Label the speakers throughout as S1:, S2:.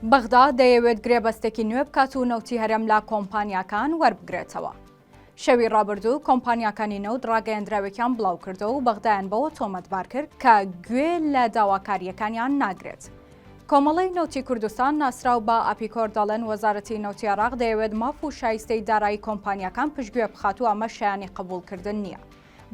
S1: بەغدا دەیەوێت گرێبەستێکی نوێ بکات و نەوتی هەرێم لە کۆمپانیاکان وەربگرێتەوە. شەوی ڕابردوو کۆمپانیاکانی نەوت ڕاگەیەندراوێکیان بڵاو کردەوە و بەغدایان بەوە تۆمەتبار کرد کە گوێ لە داواکاریەکانیان ناگرێت. کۆمەڵی نەوتی کوردستان ناسراو بە ئاپیکۆر دەڵێن وەزارەتی نەوتی عێراق دەیەوێت ماف و شایستەی دارایی کۆمپانیاکان پشتگوێ بخات و ئەمە شایانی قبوڵکردن نییە.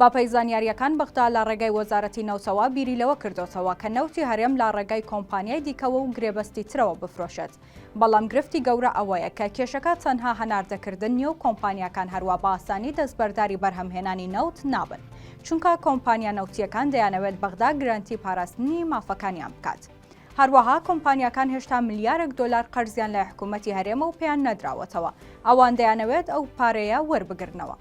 S1: باپەی زانیاریەکان بەغدا لە ڕێگای وەزارەتی نەوتەوە بیری لەوە کردوتەوە کە نەوتی هەرێم لە ڕێگای کۆمپانیای دیکەوە و گرێبەستی ترەوە بفرۆشێت. بەڵام گرفتی گەورە ئەوەیە کە کێشەکە تەنها هەناردەکردن نیە و کۆمپانیاکان هەروە بە ئاسانی دەستبەرداری بەرهەمهێنانی نەوت نابن، چونکە کۆمپانیا نەوتیەکان دەیانەوێت بەغدا گرانتی پاراستنی مافەکانیان بکات. هەروەها کۆمپانیاکان هێشتا ملیارێک دۆلار قەرزیان لە حکوومەتی هەرێمە و پێیان نەدراوەتەوە، ئەوان دەیانەوێت ئەو پارەیە وەربگرنەوە.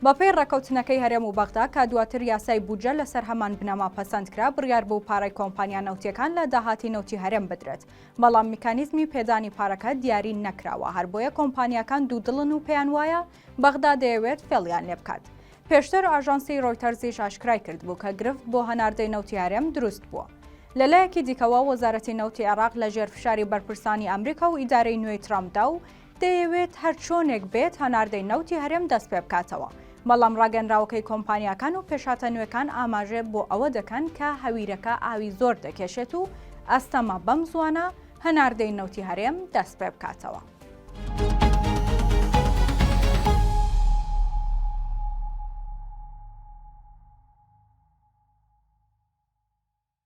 S1: بەپێی ڕێکەوتنەکەی هەرێم و بەغدا کە دواتر یاسای بودجە لەسەر هەمان بنەما پەسەندکرا بڕیار بوو پارەی کۆمپانیا نەوتیەکان لە داهاتی نەوتی هەرێم بدرێت، بەڵام میکانیزمی پێدانی پارەکە دیاری نەکراوە، هەر بۆیە کۆمپانیاکان دوودڵن و پێیان وایە بەغدا دەیەوێت فێڵیان لێ بکات. پێشتر ئاژانسی ڕۆیتەرزیش ئاشکرای کرد بوو کە گرفت بۆ هەناردەی نەوتی هەرێم دروست بووە. لەلایەکی دیکەوە وەزارەتی نەوتی عێراق لە ژێرفشاری بەرپرسانی ئەمریکا و ئیدارەی نوێی ترامپدا و دەیەوێت هەر چۆنێک بێت هەناردەی نەوتی هەرێم دەست پێ بکاتەوە. بەڵام ڕاگەنراوەکەی کۆمپانیاکان و پێشاتە نوێکان ئاماژێ بۆ ئەوە دەکەن کە هەویرەکە ئاوی زۆر دەکێشێت و ئەستەمە بەم زوانە هەناردەی نەوتی هەرێم دەست پێ بکاتەوە.